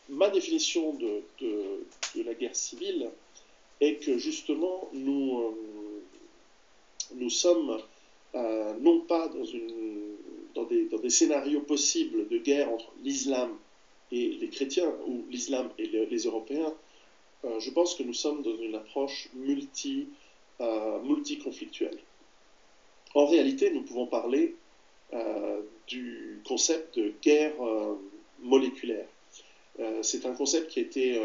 ma définition de la guerre civile est que justement nous sommes non pas dans des scénarios possibles de guerre entre l'islam et les chrétiens ou l'islam et les Européens. Je pense que nous sommes dans une approche multiconflictuelle. En réalité, nous pouvons parler du concept de guerre moléculaire. C'est un concept qui a été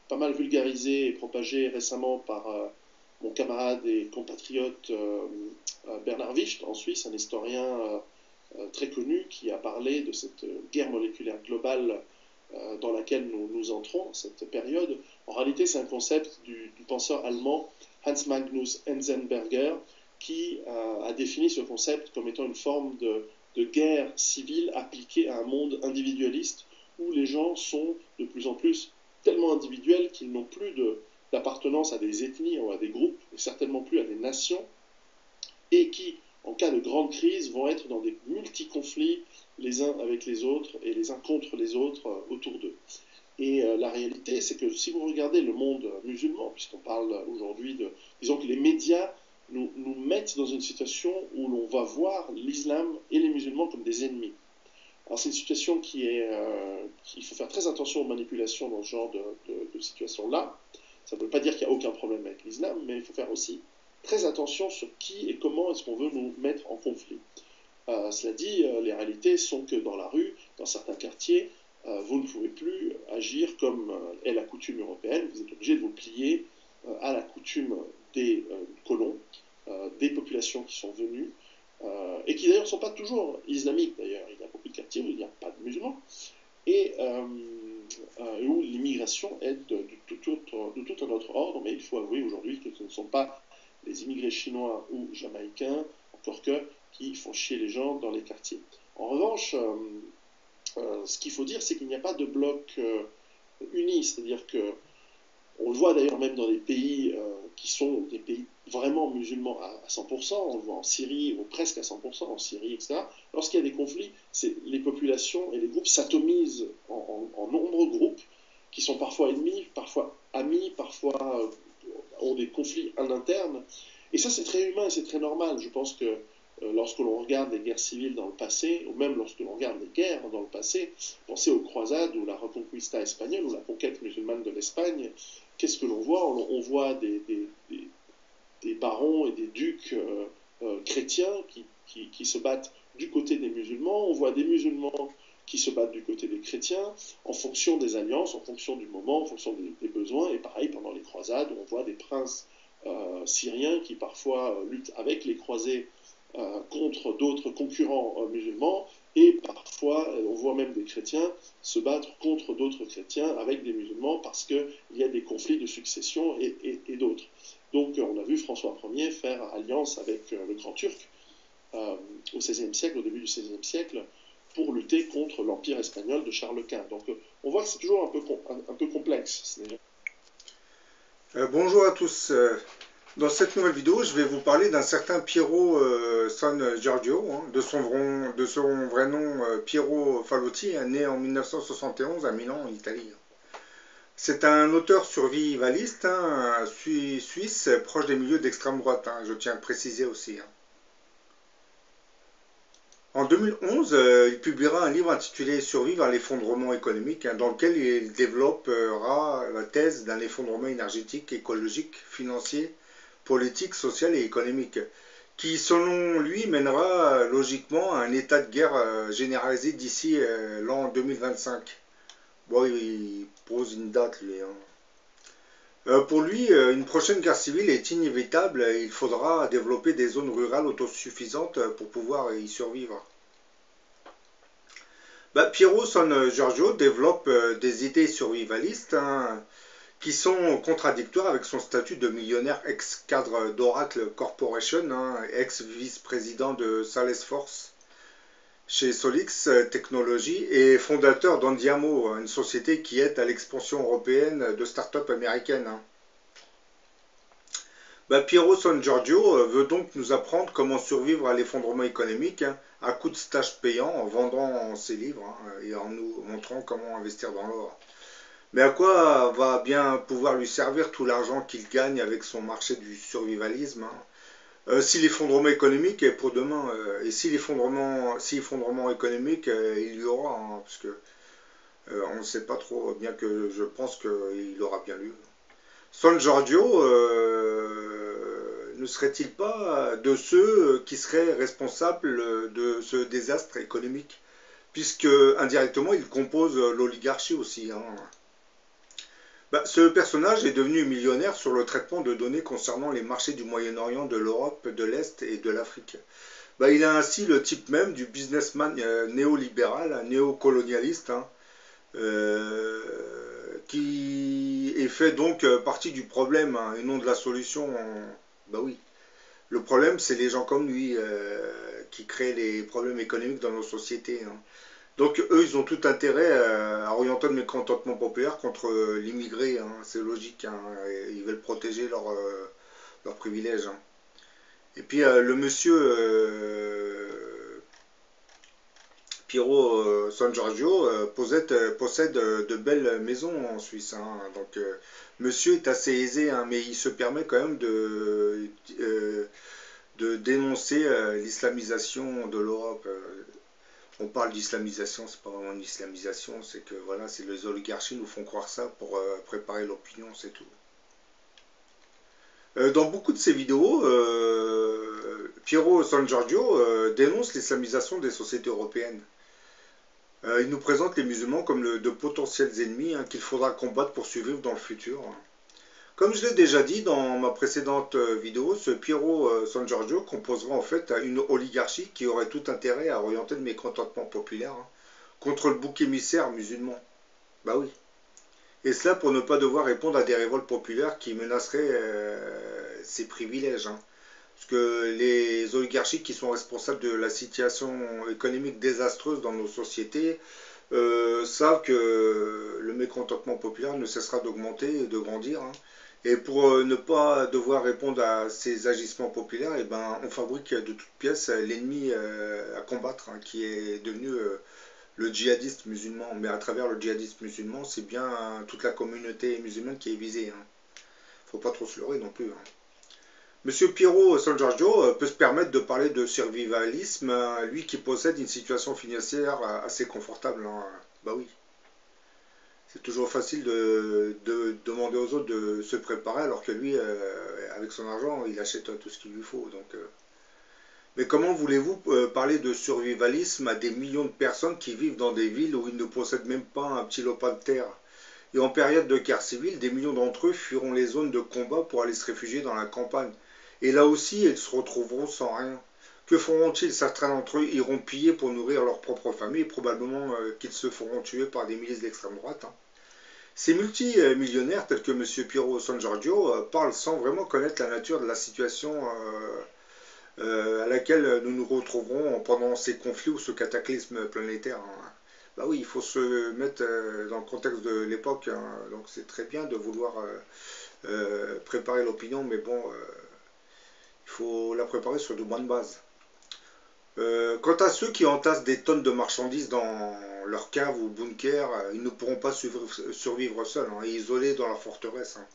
pas mal vulgarisé et propagé récemment par mon camarade et compatriote Bernard Wicht en Suisse, un historien très connu qui a parlé de cette guerre moléculaire globale dans laquelle nous entrons, cette période. En réalité, c'est un concept du penseur allemand Hans Magnus Enzensberger qui a défini ce concept comme étant une forme de guerre civile appliquée à un monde individualiste où les gens sont de plus en plus tellement individuels qu'ils n'ont plus d'appartenance à des ethnies ou à des groupes, et certainement plus à des nations, et qui, en cas de grande crise, vont être dans des multi-conflits les uns avec les autres et les uns contre les autres autour d'eux. Et la réalité, c'est que si vous regardez le monde musulman, puisqu'on parle aujourd'hui disons que les médias nous mettent dans une situation où l'on va voir l'islam et les musulmans comme des ennemis. Alors c'est une situation il faut faire très attention aux manipulations dans ce genre de situation-là. Ça ne veut pas dire qu'il n'y a aucun problème avec l'islam, mais il faut faire aussi très attention sur qui et comment est-ce qu'on veut nous mettre en conflit. Cela dit, les réalités sont que dans la rue, dans certains quartiers, vous ne pouvez plus agir comme est la coutume européenne. Vous êtes obligé de vous plier à la coutume des colons, des populations qui sont venues, et qui d'ailleurs ne sont pas toujours islamiques d'ailleurs. Il y a beaucoup de quartiers où il n'y a pas de musulmans, et où l'immigration est de tout un autre ordre, mais il faut avouer aujourd'hui que ce ne sont pas les immigrés chinois ou jamaïcains, encore que, qui font chier les gens dans les quartiers. En revanche, ce qu'il faut dire, c'est qu'il n'y a pas de bloc uni, c'est-à-dire que on le voit d'ailleurs même dans les pays qui sont des pays vraiment musulmans à 100%, on le voit en Syrie, ou presque à 100% en Syrie, etc. Lorsqu'il y a des conflits, les populations et les groupes s'atomisent en nombreux groupes qui sont parfois ennemis, parfois amis, parfois ont des conflits en interne. Et ça, c'est très humain et c'est très normal. Je pense que lorsque l'on regarde les guerres civiles dans le passé, ou même lorsque l'on regarde les guerres dans le passé, pensez aux croisades ou la Reconquista espagnole ou la conquête musulmane de l'Espagne, qu'est-ce que l'on voit? On voit des barons et des ducs chrétiens qui se battent du côté des musulmans, on voit des musulmans qui se battent du côté des chrétiens, en fonction des alliances, en fonction du moment, en fonction des besoins, et pareil pendant les croisades, on voit des princes syriens qui parfois luttent avec les croisés contre d'autres concurrents musulmans, et parfois on voit même des chrétiens se battre contre d'autres chrétiens avec des musulmans parce qu'il y a des conflits de succession et d'autres. Donc on a vu François Ier faire alliance avec le Grand Turc au XVIe siècle, au début du XVIe siècle, pour lutter contre l'Empire espagnol de Charles Quint. Donc on voit que c'est toujours un peu complexe. Bonjour à tous. Dans cette nouvelle vidéo, je vais vous parler d'un certain Piero San Giorgio, de son vrai nom Piero Fallotti, né en 1971 à Milan, en Italie. C'est un auteur survivaliste suisse, proche des milieux d'extrême droite, je tiens à le préciser aussi. En 2011, il publiera un livre intitulé Survivre à l'effondrement économique, dans lequel il développera la thèse d'un effondrement énergétique, écologique, financier, politique, social et économique, qui selon lui mènera logiquement à un état de guerre généralisé d'ici l'an 2025. Bon, il pose une date lui. Pour lui, une prochaine guerre civile est inévitable, il faudra développer des zones rurales autosuffisantes pour pouvoir y survivre. Piero San Giorgio développe des idées survivalistes qui sont contradictoires avec son statut de millionnaire ex-cadre d'Oracle Corporation, ex-vice-président de Salesforce chez Solix Technologies et fondateur d'Andiamo, une société qui aide à l'expansion européenne de start-up américaines. Piero San Giorgio veut donc nous apprendre comment survivre à l'effondrement économique à coup de stages payants en vendant ses livres et en nous montrant comment investir dans l'or. Mais à quoi va bien pouvoir lui servir tout l'argent qu'il gagne avec son marché du survivalisme, hein? Si l'effondrement économique est pour demain, et si effondrement économique il y aura, hein, parce que on ne sait pas trop, bien que je pense qu'il aura bien lieu. San Giorgio ne serait-il pas de ceux qui seraient responsables de ce désastre économique, puisque indirectement il compose l'oligarchie aussi, hein. Bah, ce personnage est devenu millionnaire sur le traitement de données concernant les marchés du Moyen-Orient, de l'Europe, de l'Est et de l'Afrique. Bah, il a ainsi le type même du businessman néolibéral, néocolonialiste, hein, qui est fait donc partie du problème, hein, et non de la solution. Bah oui. Le problème, c'est les gens comme lui qui créent les problèmes économiques dans nos sociétés, hein. Donc eux, ils ont tout intérêt à orienter le mécontentement populaire contre l'immigré, hein, c'est logique, hein, ils veulent protéger leurs privilèges, hein. Et puis le monsieur Piero San Giorgio possède de belles maisons en Suisse, hein. Donc monsieur est assez aisé, hein, mais il se permet quand même de dénoncer l'islamisation de l'Europe. On parle d'islamisation, c'est pas vraiment une islamisation, c'est que voilà, c'est les oligarchies nous font croire ça pour préparer l'opinion, c'est tout. Dans beaucoup de ses vidéos, Piero San Giorgio dénonce l'islamisation des sociétés européennes. Il nous présente les musulmans comme de potentiels ennemis, hein, qu'il faudra combattre pour survivre dans le futur. Comme je l'ai déjà dit dans ma précédente vidéo, ce Piero San Giorgio composera en fait une oligarchie qui aurait tout intérêt à orienter le mécontentement populaire, hein, contre le bouc émissaire musulman. Bah oui. Et cela pour ne pas devoir répondre à des révoltes populaires qui menaceraient ses privilèges, hein. Parce que les oligarchies qui sont responsables de la situation économique désastreuse dans nos sociétés savent que le mécontentement populaire ne cessera d'augmenter et de grandir, hein. Et pour ne pas devoir répondre à ces agissements populaires, eh ben, on fabrique de toutes pièces l'ennemi à combattre, hein, qui est devenu le djihadiste musulman. Mais à travers le djihadiste musulman, c'est bien toute la communauté musulmane qui est visée, hein. Faut pas trop se leurrer non plus, hein. Monsieur Piero San Giorgio peut se permettre de parler de survivalisme, lui qui possède une situation financière assez confortable, hein. Bah oui. C'est toujours facile de demander aux autres de se préparer alors que lui, avec son argent, il achète tout ce qu'il lui faut. Donc, mais comment voulez-vous parler de survivalisme à des millions de personnes qui vivent dans des villes où ils ne possèdent même pas un petit lopin de terre? Et en période de guerre civile, des millions d'entre eux fuiront les zones de combat pour aller se réfugier dans la campagne. Et là aussi, ils se retrouveront sans rien. Que feront-ils? Certains d'entre eux iront piller pour nourrir leur propre famille, et probablement qu'ils se feront tuer par des milices d'extrême droite, hein. Ces multimillionnaires, tels que M. Piero San Giorgio, parlent sans vraiment connaître la nature de la situation à laquelle nous nous retrouverons pendant ces conflits ou ce cataclysme planétaire, hein. Bah oui, il faut se mettre dans le contexte de l'époque, hein. Donc c'est très bien de vouloir préparer l'opinion, mais bon, il faut la préparer sur de bonnes bases. Quant à ceux qui entassent des tonnes de marchandises dans leur cave ou bunker, ils ne pourront pas survivre seuls, hein, et isolés dans leur forteresse, hein.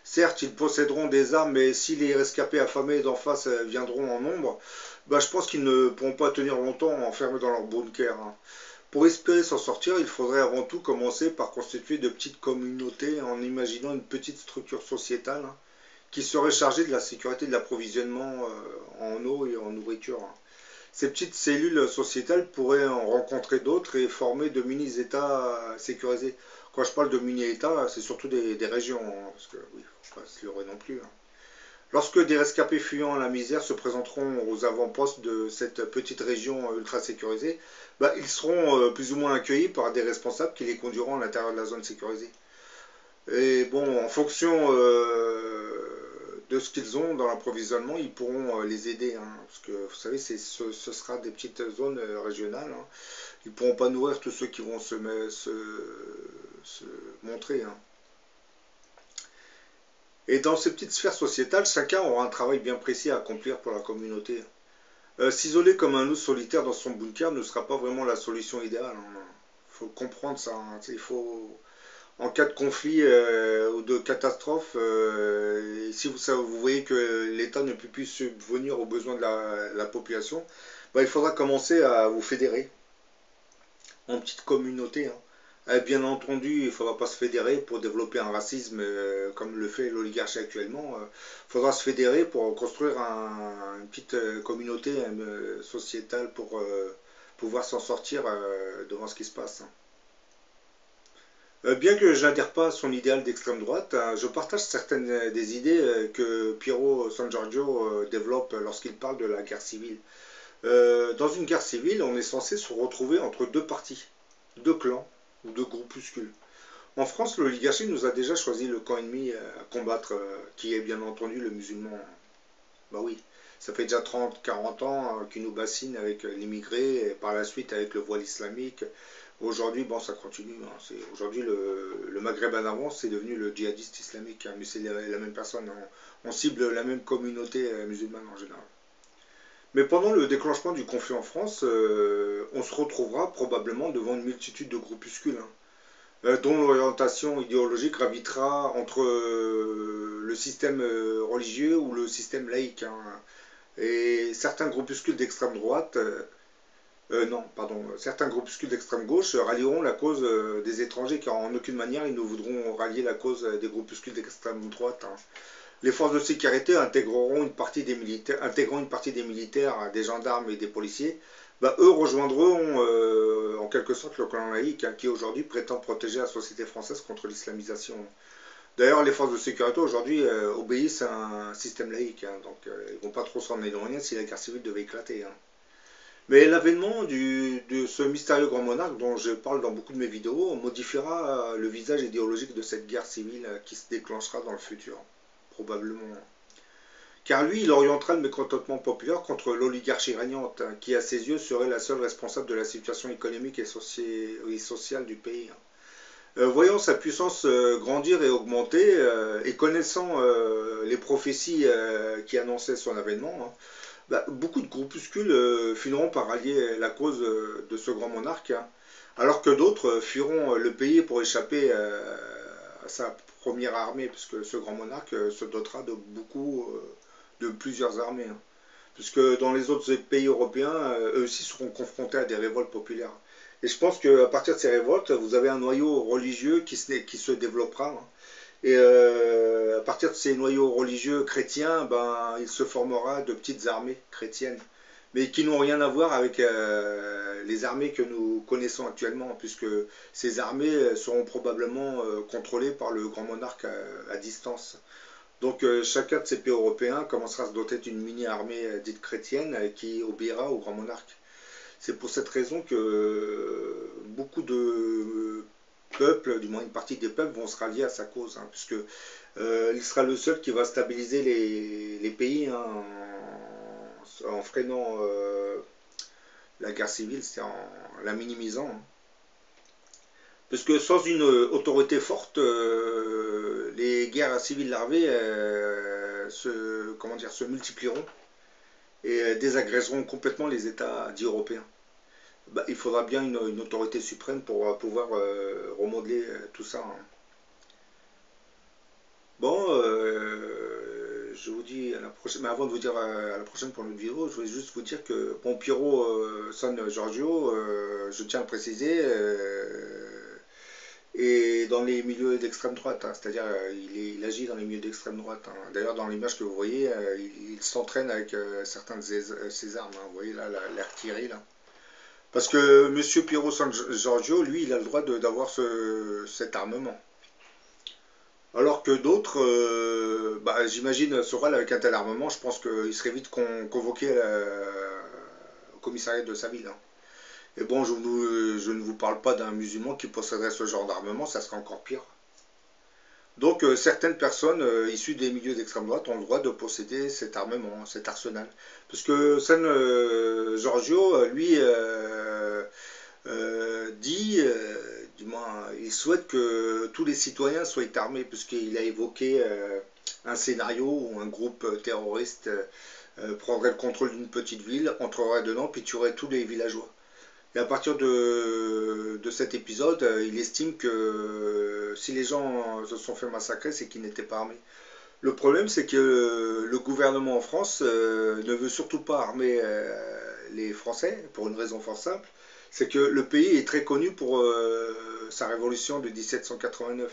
Certes, ils posséderont des armes, mais si les rescapés affamés d'en face viendront en nombre, bah, je pense qu'ils ne pourront pas tenir longtemps enfermés dans leur bunker, hein. Pour espérer s'en sortir, il faudrait avant tout commencer par constituer de petites communautés en imaginant une petite structure sociétale, hein, qui serait chargée de la sécurité de l'approvisionnement en eau et en nourriture, hein. Ces petites cellules sociétales pourraient en rencontrer d'autres et former de mini-États sécurisés. Quand je parle de mini-États, c'est surtout des régions, hein, parce que oui, faut pas se leurrer non plus, hein. Lorsque des rescapés fuyant la misère se présenteront aux avant-postes de cette petite région ultra sécurisée, bah, ils seront plus ou moins accueillis par des responsables qui les conduiront à l'intérieur de la zone sécurisée. Et bon, en fonction de ce qu'ils ont dans l'approvisionnement, ils pourront les aider, hein, parce que vous savez, ce sera des petites zones régionales, hein. Ils ne pourront pas nourrir tous ceux qui vont se montrer, hein. Et dans ces petites sphères sociétales, chacun aura un travail bien précis à accomplir pour la communauté. S'isoler comme un loup solitaire dans son bunker ne sera pas vraiment la solution idéale, hein. faut comprendre ça, hein. Il faut, en cas de conflit ou de catastrophe, si vous voyez que l'État ne peut plus subvenir aux besoins de la population, bah, il faudra commencer à vous fédérer en petite communauté, hein. Bien entendu, il ne faudra pas se fédérer pour développer un racisme comme le fait l'oligarchie actuellement. Il faudra se fédérer pour construire une petite communauté sociétale pour pouvoir s'en sortir devant ce qui se passe, hein. Bien que je n'adhère pas à son idéal d'extrême droite, hein, je partage certaines des idées que Piero San Giorgio développe lorsqu'il parle de la guerre civile. Dans une guerre civile, on est censé se retrouver entre deux partis, deux clans ou deux groupuscules. En France, l'oligarchie nous a déjà choisi le camp ennemi à combattre, qui est bien entendu le musulman. Bah oui, ça fait déjà 30, 40 ans qu'ils nous bassinent avec l'immigré, et par la suite avec le voile islamique. Aujourd'hui, bon, ça continue, hein. Aujourd'hui, le Maghreb en avance, c'est devenu le djihadiste islamique, hein, mais c'est la même personne, hein. On cible la même communauté musulmane en général. Mais pendant le déclenchement du conflit en France, on se retrouvera probablement devant une multitude de groupuscules, hein, dont l'orientation idéologique gravitera entre le système religieux ou le système laïque, hein. Et certains groupuscules d'extrême droite, non, pardon, certains groupuscules d'extrême gauche rallieront la cause des étrangers, car en aucune manière ils ne voudront rallier la cause des groupuscules d'extrême droite, hein. Les forces de sécurité intégreront une partie des militaires, des gendarmes et des policiers. Bah, eux rejoindront en quelque sorte le clan laïque, hein, qui aujourd'hui prétend protéger la société française contre l'islamisation. D'ailleurs, les forces de sécurité aujourd'hui obéissent à un système laïque, hein, donc ils ne vont pas trop s'en éloigner si la guerre civile devait éclater, hein. Mais l'avènement de ce mystérieux grand monarque dont je parle dans beaucoup de mes vidéos modifiera le visage idéologique de cette guerre civile qui se déclenchera dans le futur, probablement. Car lui, il orientera le mécontentement populaire contre l'oligarchie régnante, hein, qui à ses yeux serait la seule responsable de la situation économique et sociale du pays, hein. Voyant sa puissance grandir et augmenter, et connaissant les prophéties qui annonçaient son avènement, hein, bah, beaucoup de groupuscules finiront par rallier la cause de ce grand monarque, hein, alors que d'autres fuiront le pays pour échapper à sa première armée, puisque ce grand monarque se dotera de plusieurs armées, hein. Puisque dans les autres pays européens, eux aussi seront confrontés à des révoltes populaires. Et je pense qu'à partir de ces révoltes, vous avez un noyau religieux qui se développera, hein. Et à partir de ces noyaux religieux chrétiens, ben, il se formera de petites armées chrétiennes, mais qui n'ont rien à voir avec les armées que nous connaissons actuellement, puisque ces armées seront probablement contrôlées par le grand monarque à distance. Donc chacun de ces pays européens commencera à se doter d'une mini-armée dite chrétienne qui obéira au grand monarque. C'est pour cette raison que beaucoup de peuples, du moins une partie des peuples, vont se rallier à sa cause, hein, puisque il sera le seul qui va stabiliser les pays, hein, en freinant la guerre civile, c'est en la minimisant, hein. Parce que sans une autorité forte, les guerres civiles larvées se multiplieront et désagrégeront complètement les États dits européens. Bah, il faudra bien une autorité suprême pour pouvoir remodeler tout ça, hein. Bon, je vous dis à la prochaine. Mais avant de vous dire à la prochaine pour une autre vidéo, je voulais juste vous dire que bon, Piero San Giorgio, je tiens à le préciser, est dans les milieux d'extrême droite, hein. C'est-à-dire il agit dans les milieux d'extrême droite, hein. D'ailleurs, dans l'image que vous voyez, il s'entraîne avec certains de ses armes, hein. Vous voyez là l'artillerie là. Parce que Monsieur Piero San Giorgio, lui, il a le droit d'avoir cet armement. Alors que d'autres, bah, j'imagine, Soral avec un tel armement, je pense qu'il serait vite convoqué au commissariat de sa ville, hein. Et bon, je ne vous parle pas d'un musulman qui posséderait ce genre d'armement, ça serait encore pire. Donc certaines personnes issues des milieux d'extrême droite ont le droit de posséder cet armement, cet arsenal. Parce que San Giorgio, lui, dit, du moins, il souhaite que tous les citoyens soient armés, puisqu'il a évoqué un scénario où un groupe terroriste prendrait le contrôle d'une petite ville, entrerait dedans, puis tuerait tous les villageois. Et à partir de cet épisode, il estime que si les gens se sont fait massacrer, c'est qu'ils n'étaient pas armés. Le problème, c'est que le gouvernement en France ne veut surtout pas armer les Français, pour une raison fort simple, c'est que le pays est très connu pour sa révolution de 1789.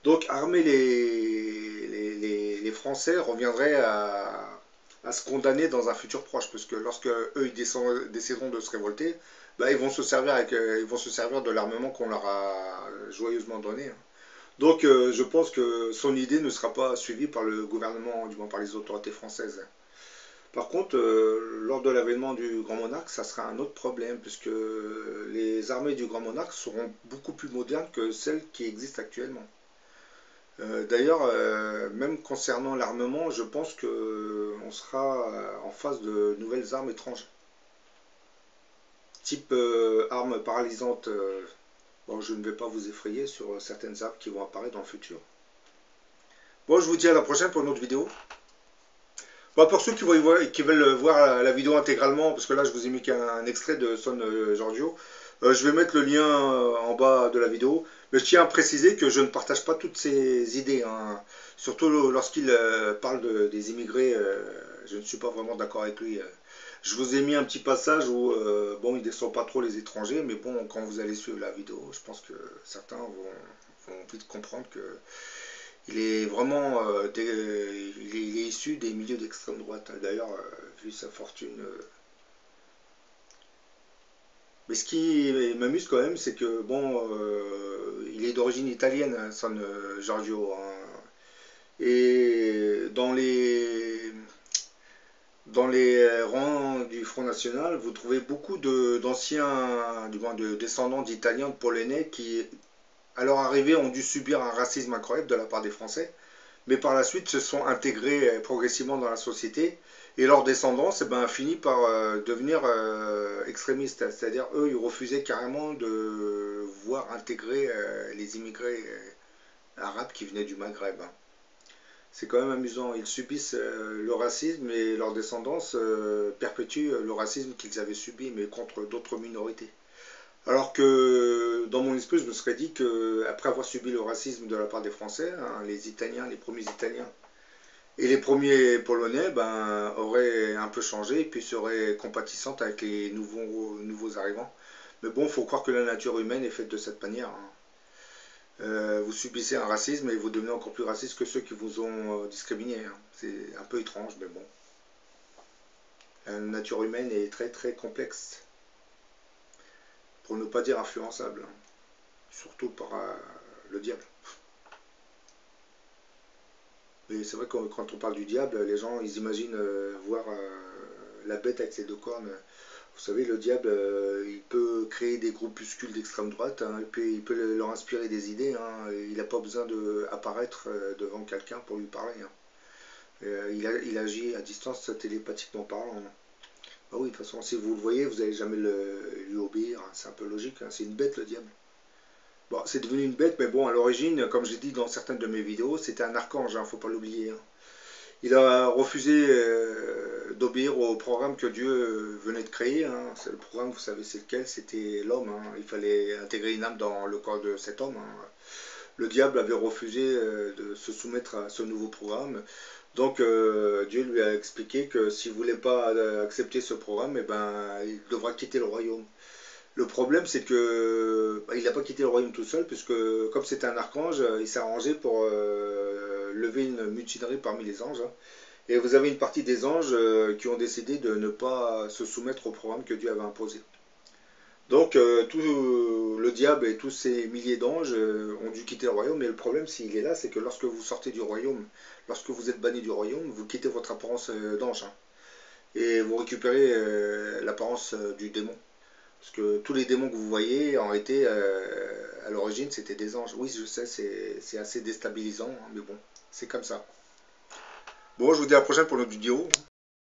Donc armer les Français reviendrait à se condamner dans un futur proche, parce que lorsque eux ils décideront de se révolter, bah, ils vont se servir de l'armement qu'on leur a joyeusement donné, hein. Donc je pense que son idée ne sera pas suivie par le gouvernement, du moins par les autorités françaises. Par contre, lors de l'avènement du Grand Monarque, ça sera un autre problème, puisque les armées du Grand Monarque seront beaucoup plus modernes que celles qui existent actuellement. D'ailleurs, même concernant l'armement, je pense qu'on sera en face de nouvelles armes étrangères, type armes paralysantes. Bon, je ne vais pas vous effrayer sur certaines armes qui vont apparaître dans le futur. Bon, je vous dis à la prochaine pour une autre vidéo. Bon, pour ceux qui veulent voir la vidéo intégralement, parce que là je vous ai mis qu'un extrait de Son Giorgio, je vais mettre le lien en bas de la vidéo. Mais je tiens à préciser que je ne partage pas toutes ses idées, hein. Surtout lorsqu'il parle des immigrés, je ne suis pas vraiment d'accord avec lui. Je vous ai mis un petit passage où, bon, il ne descend pas trop les étrangers, mais bon, quand vous allez suivre la vidéo, je pense que certains vont vite comprendre que il est vraiment il est issu des milieux d'extrême droite. D'ailleurs, vu sa fortune. Mais ce qui m'amuse quand même, c'est que bon, il est d'origine italienne, hein, Son Giorgio, hein. Et dans les rangs du Front National, vous trouvez beaucoup d'anciens, du moins de descendants d'Italiens, de Polonais, qui, à leur arrivée, ont dû subir un racisme incroyable de la part des Français, mais par la suite se sont intégrés progressivement dans la société, et leurs descendants eh ben, finit par devenir extrémistes, c'est-à-dire eux ils refusaient carrément de voir intégrer les immigrés arabes qui venaient du Maghreb, hein. C'est quand même amusant, ils subissent le racisme et leurs descendants perpétuent le racisme qu'ils avaient subi mais contre d'autres minorités. Alors que dans mon esprit, je me serais dit qu'après avoir subi le racisme de la part des Français, hein, les Italiens, les premiers Italiens et les premiers Polonais ben, auraient un peu changé et puis seraient compatissantes avec les nouveaux arrivants. Mais bon, il faut croire que la nature humaine est faite de cette manière, hein. Vous subissez un racisme et vous devenez encore plus raciste que ceux qui vous ont discriminé, hein. C'est un peu étrange, mais bon. La nature humaine est très très complexe, pour ne pas dire influençable, hein. Surtout par le diable. Mais c'est vrai que quand on parle du diable, les gens ils imaginent voir la bête avec ses deux cornes. Vous savez, le diable, il peut créer des groupuscules d'extrême droite, hein, et puis il peut leur inspirer des idées, hein. Il n'a pas besoin d'apparaître devant quelqu'un pour lui parler, hein. Il agit à distance télépathiquement parlant, hein. Ah oui, de toute façon, si vous le voyez, vous n'allez jamais lui obéir, hein. C'est un peu logique, hein. C'est une bête, le diable. Bon, c'est devenu une bête, mais bon, à l'origine, comme j'ai dit dans certaines de mes vidéos, c'était un archange, hein, faut pas l'oublier, hein. Il a refusé d'obéir au programme que Dieu venait de créer, hein. C'est le programme, vous savez, c'est lequel? C'était l'homme, hein. Il fallait intégrer une âme dans le corps de cet homme, hein. Le diable avait refusé de se soumettre à ce nouveau programme. Donc Dieu lui a expliqué que s'il ne voulait pas accepter ce programme, eh ben, il devra quitter le royaume. Le problème, c'est que bah, il n'a pas quitté le royaume tout seul, puisque comme c'était un archange, il s'est arrangé pour lever une mutinerie parmi les anges, hein. Et vous avez une partie des anges qui ont décidé de ne pas se soumettre au programme que Dieu avait imposé. Donc tout le diable et tous ces milliers d'anges ont dû quitter le royaume, mais le problème s'il est là, c'est que lorsque vous sortez du royaume, lorsque vous êtes banni du royaume, vous quittez votre apparence d'ange, hein, et vous récupérez l'apparence du démon. Parce que tous les démons que vous voyez, en réalité, à l'origine, c'était des anges. Oui, je sais, c'est assez déstabilisant, hein, mais bon, c'est comme ça. Bon, je vous dis à la prochaine pour notre vidéo.